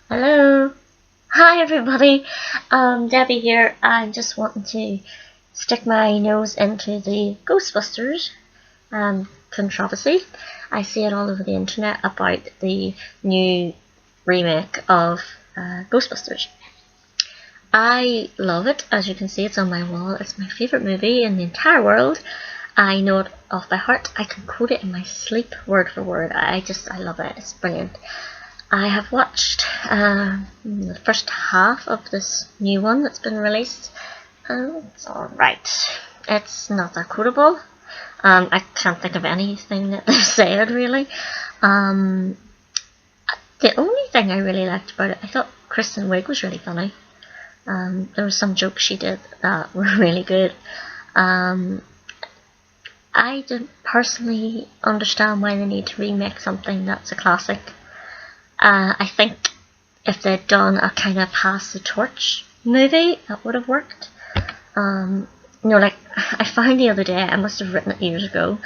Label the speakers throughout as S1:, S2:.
S1: Hello. Hi everybody. Debbie here. I'm just wanting to stick my nose into the Ghostbusters controversy. I see it all over the internet about the new remake of Ghostbusters. I love it. As you can see, it's on my wall. It's my favourite movie in the entire world. I know it off by heart. I can quote it in my sleep word for word. I love it. It's brilliant. I have watched the first half of this new one that's been released. It's alright. It's not that quotable. I can't think of anything that they've said really. The only thing I really liked about it, I thought Kristen Wiig was really funny. There were some jokes she did that were really good. I didn't personally understand why they need to remake something that's a classic. I think if they'd done a kind of pass the torch movie, that would have worked. Like I found the other day, I must have written it years ago,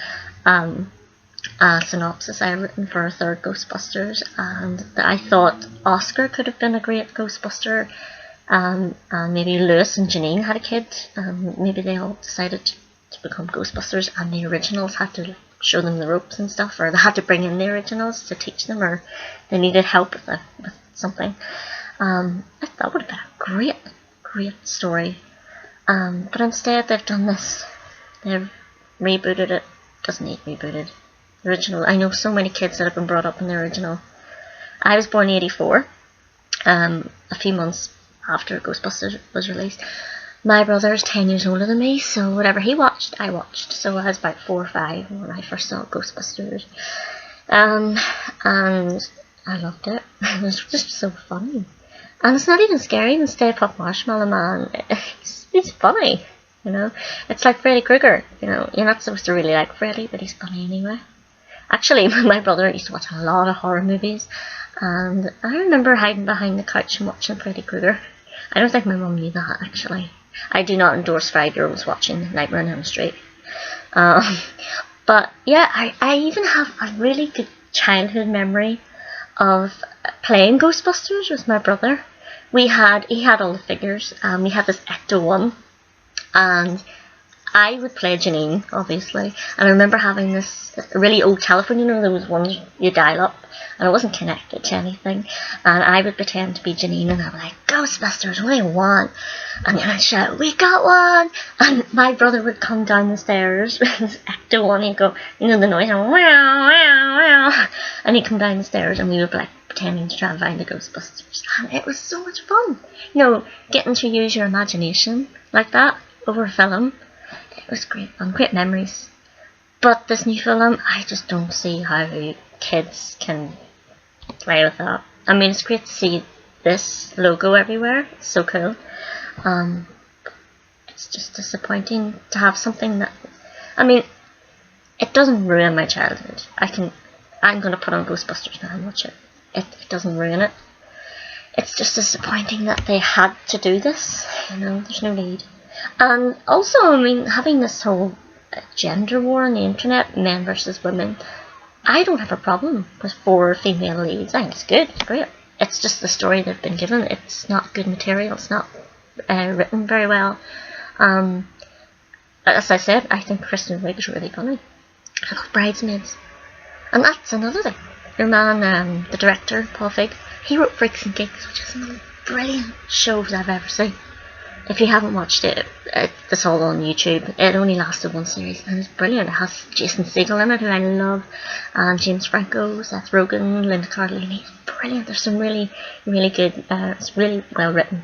S1: a synopsis I had written for a third Ghostbusters, and that I thought Oscar could have been a great Ghostbuster, and maybe Lewis and Janine had a kid, and maybe they all decided to become Ghostbusters, and the originals had to show them the ropes and stuff, or they had to bring in the originals to teach them, or they needed help with something. That would have been a great story. But instead they've done this. They've rebooted it. Doesn't need rebooted. The original. I know so many kids that have been brought up in the original. I was born in '84, a few months after Ghostbusters was released. My brother's 10 years older than me, so whatever he watched, I watched. So I was about 4 or 5 when I first saw Ghostbusters. And I loved it. It was just so funny. And it's not even scary. The Stay Puft Marshmallow Man, he's funny, you know. It's like Freddy Krueger, you know. You're not supposed to really like Freddy, but he's funny anyway. Actually, my brother used to watch a lot of horror movies, and I remember hiding behind the couch and watching Freddy Krueger. I don't think my mum knew that, actually. I do not endorse 5-year-olds watching Nightmare on Elm Street. But yeah, I even have a really good childhood memory of playing Ghostbusters with my brother. He had all the figures. We had this Ecto-1, and I would play Janine, obviously. And I remember having this really old telephone, you know, those ones you dial up, and it wasn't connected to anything. And I would pretend to be Janine, and I'd be like, Ghostbusters, what do you want? And then I'd shout, we got one! And my brother would come down the stairs with his Ecto-1, he'd go, you know, the noise, and wow, wow, wow. And he'd come down the stairs, and we would be like, pretending to try and find the Ghostbusters. And it was so much fun. You know, getting to use your imagination like that over a film. It was great fun, great memories. But this new film, I just don't see how kids can play with that. I mean, it's great to see this logo everywhere. It's so cool. It's just disappointing to have something that, I mean, it doesn't ruin my childhood. I'm going to put on Ghostbusters now and watch it. It doesn't ruin it. It's just disappointing that they had to do this. You know, there's no need. And also, I mean, having this whole gender war on the internet, men versus women, I don't have a problem with 4 female leads. I think it's good, it's great. It's just the story they've been given. It's not good material. It's not written very well. As I said, I think Kristen Wiig is really funny. I love Bridesmaids. And that's another thing. Your man, the director, Paul Feig, he wrote Freaks and Geeks, which is one of the brilliant shows I've ever seen. If you haven't watched it, it's all on YouTube. It only lasted 1 series, and it's brilliant. It has Jason Segel in it, who I love, and James Franco, Seth Rogen, Linda Cardellini. It's brilliant. There's some really, really good. It's really well written.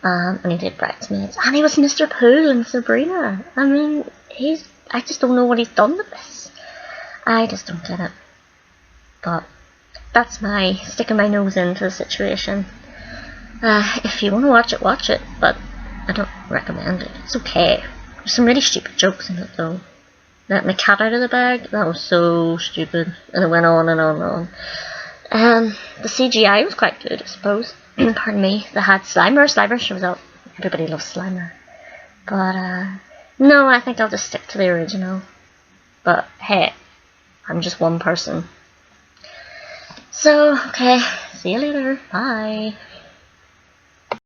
S1: And he did Bridesmaids, and he was Mr. Poole in Sabrina. I mean, I just don't know what he's done with this. I just don't get it. But that's my sticking my nose into the situation. If you want to watch it, but I don't recommend it. It's okay. There's some really stupid jokes in it though. Letting the cat out of the bag, that was so stupid. And it went on and on and on. The CGI was quite good, I suppose. Pardon me. They had Slimer. Slimer shows up. Everybody loves Slimer. But, no, I think I'll just stick to the original. But, hey, I'm just one person. So, okay, see you later. Bye.